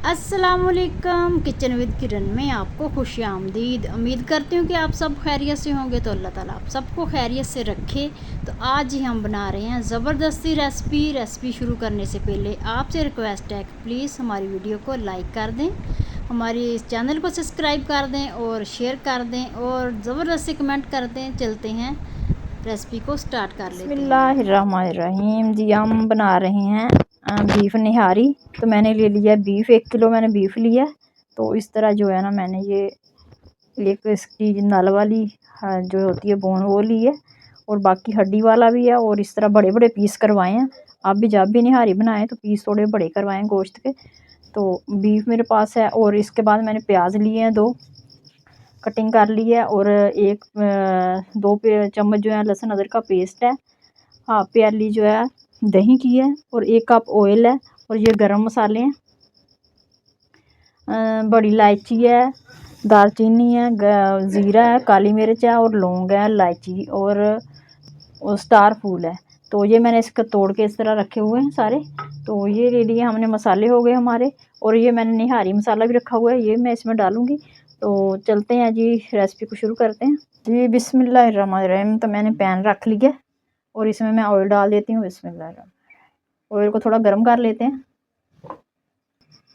अस्सलामुअलैकुम। Kitchen with किरण में आपको खुश आमदीद। उम्मीद करती हूँ कि आप सब खैरियत से होंगे, तो अल्लाह ताला आप सबको खैरियत से रखे। तो आज ही हम बना रहे हैं ज़बरदस्ती रेसिपी शुरू करने से पहले आपसे रिक्वेस्ट है कि प्लीज़ हमारी वीडियो को लाइक कर दें, हमारे इस चैनल को सब्सक्राइब कर दें और शेयर कर दें और ज़बरदस्ती कमेंट कर दें। चलते हैं, रेसिपी को स्टार्ट कर लेते हैं। बिस्मिल्लाहिर्रहमानिर्रहीम। जी हम बना रहे हैं बीफ निहारी। तो मैंने ले लिया बीफ, 1 किलो मैंने बीफ लिया। तो इस तरह जो है ना, मैंने ये एक इसकी नल वाली जो होती है बोन वो ली है, और बाकी हड्डी वाला भी है। और इस तरह बड़े बड़े पीस करवाए हैं। आप भी जब भी निहारी बनाएं तो पीस थोड़े बड़े करवाएं गोश्त के। तो बीफ मेरे पास है। और इसके बाद मैंने प्याज लिए हैं 2, कटिंग कर ली है। और 2 चम्मच जो है लहसुन अदरक का पेस्ट है। हाफ प्याली जो है दही की है। और 1 कप ऑयल है। और ये गरम मसाले हैं, बड़ी इलायची है, दालचीनी है, ज़ीरा है, काली मिर्च है, और लौंग है, इलायची और स्टार फूल है। तो ये मैंने इसको तोड़ के इस तरह रखे हुए हैं सारे। तो ये ले लिए हमने, मसाले हो गए हमारे। और ये मैंने निहारी मसाला भी रखा हुआ है, ये मैं इसमें डालूंगी। तो चलते हैं जी, रेसिपी को शुरू करते हैं जी। बिस्मिल्लाहिर्रहमानिर्रहीम। तो मैंने पैन रख लिया और इसमें मैं ऑयल डाल देती हूँ। बिस्मिल्लाह। ऑयल को थोड़ा गर्म कर लेते हैं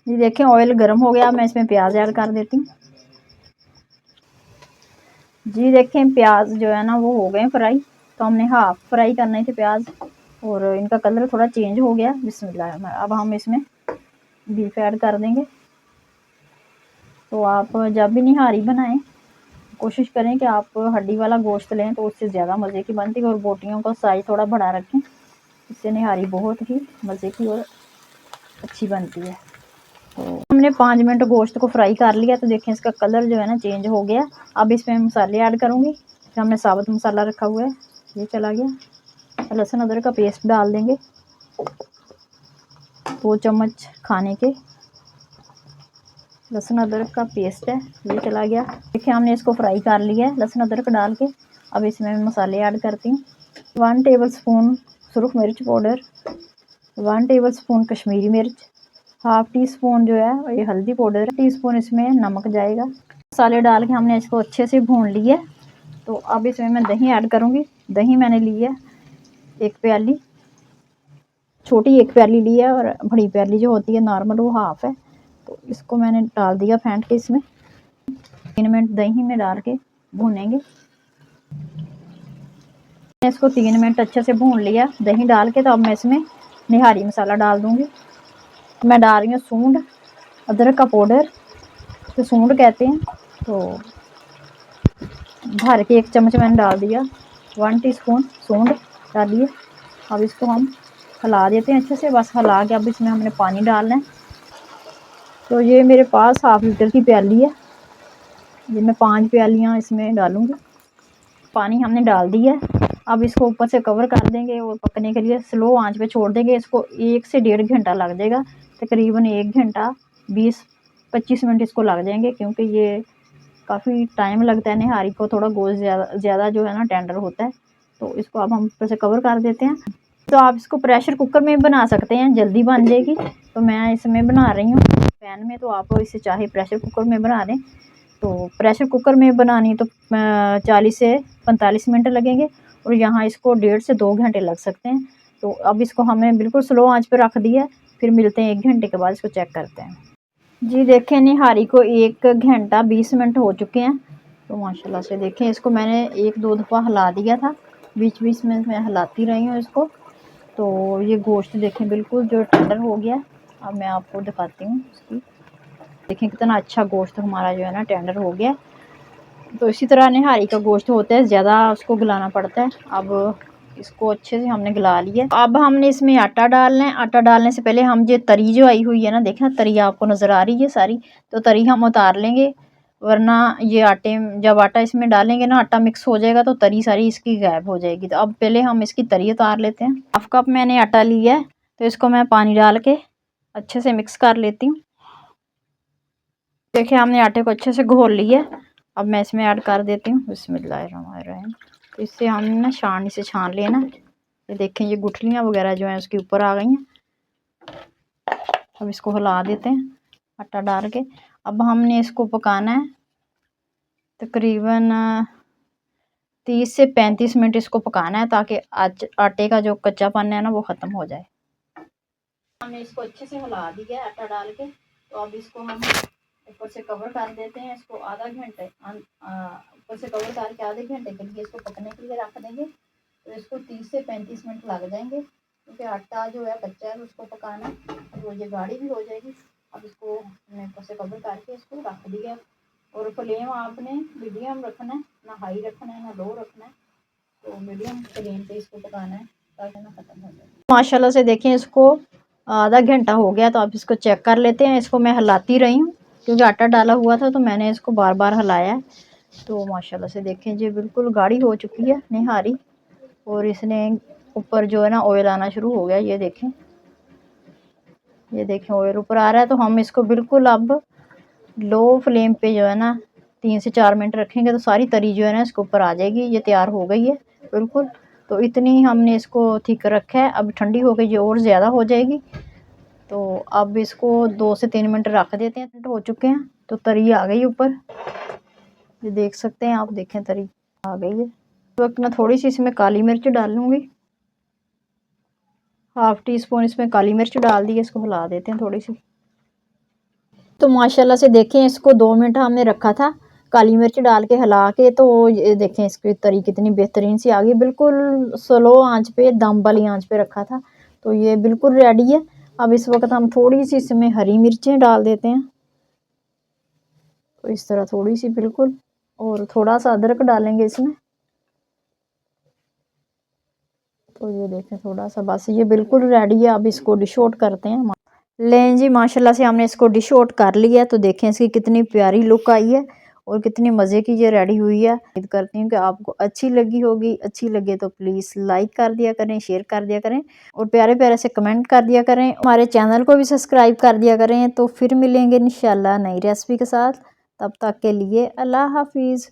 जी। देखें ऑयल गर्म हो गया, मैं इसमें प्याज ऐड कर देती हूँ जी। देखें प्याज जो है ना वो हो गए फ्राई। तो हमने हाफ फ्राई करने थे प्याज, और इनका कलर थोड़ा चेंज हो गया। बिस्मिल्लाह। अब हम इसमें बीफ ऐड कर देंगे। तो आप जब भी निहारी बनाएं कोशिश करें कि आप हड्डी वाला गोश्त लें, तो उससे ज़्यादा मज़े की बनती है। और बोटियों का साइज़ थोड़ा बड़ा रखें, इससे निहारी बहुत ही मज़े की और अच्छी बनती है। तो हमने 5 मिनट गोश्त को फ्राई कर लिया। तो देखें इसका कलर जो है ना चेंज हो गया। अब इसमें मसाले ऐड करूँगी। हमने साबुत मसाला रखा हुआ है, ये चला गया। लहसुन अदरक का पेस्ट डाल देंगे, 2 चम्मच खाने के लहसुन अदरक का पेस्ट है, ये चला गया। देखिए हमने इसको फ्राई कर लिया है लहसुन अदरक डाल के। अब इसमें मैं मसाले ऐड करती हूँ। 1 टेबल स्पून सुरख मिर्च पाउडर, 1 टेबल स्पून कश्मीरी मिर्च, हाफ टी स्पून जो है ये हल्दी पाउडर, टीस्पून इसमें नमक जाएगा। मसाले डाल के हमने इसको अच्छे से भून लिया। तो अब इसमें मैं दही ऐड करूँगी। दही मैंने ली है 1 प्याली, छोटी 1 प्याली ली है, और बड़ी प्याली जो होती है नॉर्मल वो हाफ है। तो इसको मैंने डाल दिया फेंट के इसमें। 3 मिनट दही में डाल के भूनेंगे। इसको 3 मिनट अच्छे से भून लिया दही डाल के। तो अब मैं इसमें निहारी मसाला डाल दूंगी। मैं डाल रही हूँ सूंड अदरक का पाउडर, तो सूंड कहते हैं। तो भर के 1 चम्मच मैंने डाल दिया। 1 टीस्पून सूंड डालिए। अब इसको हम हिला देते हैं अच्छे से, बस हिला के अब इसमें हमने पानी डालना है। तो ये मेरे पास हाफ लीटर की प्याली है, ये मैं 5 प्यालियाँ इसमें डालूंगी। पानी हमने डाल दिया है। अब इसको ऊपर से कवर कर देंगे और पकने के लिए स्लो आंच पे छोड़ देंगे। इसको 1 से 1.5 घंटा लग जाएगा, तकरीबन 1 घंटा 20-25 मिनट इसको लग जाएंगे, क्योंकि ये काफ़ी टाइम लगता है निहारी को। थोड़ा गोश्त ज़्यादा जो है ना टेंडर होता है। तो इसको अब हम ऊपर से कवर कर देते हैं। तो आप इसको प्रेशर कुकर में बना सकते हैं, जल्दी बन जाएगी। तो मैं इसमें बना रही हूँ पैन में। तो आप इसे चाहे प्रेशर कुकर में बना दें। तो प्रेशर कुकर में बनानी तो 40 से 45 मिनट लगेंगे, और यहाँ इसको 1.5 से 2 घंटे लग सकते हैं। तो अब इसको हमें बिल्कुल स्लो आंच पे रख दिया है। फिर मिलते हैं 1 घंटे के बाद, इसको चेक करते हैं जी। देखें निहारी को 1 घंटा 20 मिनट हो चुके हैं। तो माशाल्लाह से देखें, इसको मैंने 1-2 दफ़ा हिला दिया था, बीच बीच में मैं हिलाती रही हूँ इसको। तो ये गोश्त देखें बिल्कुल जो टेंडर हो गया। अब मैं आपको दिखाती हूँ इसकी। देखें कितना अच्छा गोश्त हमारा जो है ना टेंडर हो गया। तो इसी तरह निहारी का गोश्त होता है, ज़्यादा उसको गलाना पड़ता है। अब इसको अच्छे से हमने गला लिया। अब हमने इसमें आटा डालना है। आटा डालने से पहले हम ये तरी जो आई हुई है ना, देखना तरी आपको नज़र आ रही है सारी, तो तरी हम उतार लेंगे, वरना ये जब आटा इसमें डालेंगे ना, आटा मिक्स हो जाएगा तो तरी सारी इसकी गायब हो जाएगी। तो अब पहले हम इसकी तरी उतार लेते हैं। हाफ कप मैंने आटा लिया है, तो इसको मैं पानी डाल के अच्छे से मिक्स कर लेती हूँ। देखिए हमने आटे को अच्छे से घोल लिया। अब मैं इसमें ऐड कर देती हूँ बिस्मिल्लाहिर्रहमानिर्रहीम। तो इससे हम ना छाननी से छान लेना। ये देखें ये गुठलियाँ वगैरह जो हैं उसके ऊपर आ गई हैं। अब इसको हिला देते हैं। आटा डाल के अब हमने इसको पकाना है तकरीबन 30 से 35 मिनट इसको पकाना है ताकि आटे का जो कच्चापन है ना वो ख़त्म हो जाए। हमने इसको अच्छे से हिला दिया आटा डाल के, तो अब इसको हम ऊपर से कवर कर देते हैं। इसको आधा घंटे ऊपर से कवर करके आधे घंटे के लिए इसको पकने के लिए रख देंगे। तो इसको 30 से 35 मिनट लग जाएंगे क्योंकि आटा जो है कच्चा है उसको पकाना, तो ये गाढ़ी भी हो जाएगी। अब इसको हमने ऊपर से कवर करके इसको रख दिया और फ्लेम आपने मीडियम रखना है, ना हाई रखना है ना लो रखना है, तो मीडियम फ्लेम पे इसको पकाना है ताकि ना ख़त्म हो जाए। माशाल्लाह से देखें इसको आधा घंटा हो गया, तो आप इसको चेक कर लेते हैं। इसको मैं हिलाती रही हूँ क्योंकि आटा डाला हुआ था, तो मैंने इसको बार बार हिलाया है। तो माशाल्लाह से देखें जी बिल्कुल गाढ़ी हो चुकी है निहारी, और इसने ऊपर जो है ना ऑयल आना शुरू हो गया। ये देखें ऑयल ऊपर आ रहा है। तो हम इसको बिल्कुल अब लो फ्लेम पे जो है ना 3 से 4 मिनट रखेंगे तो सारी तरी जो है ना इसके ऊपर आ जाएगी। ये तैयार हो गई है बिल्कुल। तो इतनी हमने इसको थिक रखा है। अब ठंडी हो गई ये और ज़्यादा हो जाएगी। तो अब इसको 2 से 3 मिनट रख देते हैं। हो चुके हैं तो तरी आ गई ऊपर, ये देख सकते हैं आप। देखें तरी आ गई है। इस वक्त मैं थोड़ी सी इसमें काली मिर्च डाल लूँगी, हाफ़ टी स्पून इसमें काली मिर्च डाल दी है। इसको हिला देते हैं थोड़ी सी। तो माशाल्लाह से देखें इसको 2 मिनट हमने रखा था काली मिर्च डाल के हिला के, तो ये देखें इसकी तरी कितनी बेहतरीन सी आ गई। बिल्कुल स्लो आंच पे, दम वाली आंच पे रखा था, तो ये बिल्कुल रेडी है। अब इस वक्त हम थोड़ी सी इसमें हरी मिर्चें डाल देते हैं, तो इस तरह थोड़ी सी बिल्कुल, और थोड़ा सा अदरक डालेंगे इसमें। तो ये देखें थोड़ा सा, बस ये बिल्कुल रेडी है। अब इसको डिश आउट करते हैं। लें जी माशाल्लाह से हमने इसको डिश आउट कर लिया। तो देखें इसकी कितनी प्यारी लुक आई है और कितनी मज़े की ये रेडी हुई है। उम्मीद करती हूँ कि आपको अच्छी लगी होगी। अच्छी लगे तो प्लीज़ लाइक कर दिया करें, शेयर कर दिया करें और प्यारे प्यारे से कमेंट कर दिया करें। हमारे चैनल को भी सब्सक्राइब कर दिया करें। तो फिर मिलेंगे इंशाल्लाह नई रेसिपी के साथ। तब तक के लिए अल्लाह हाफिज़।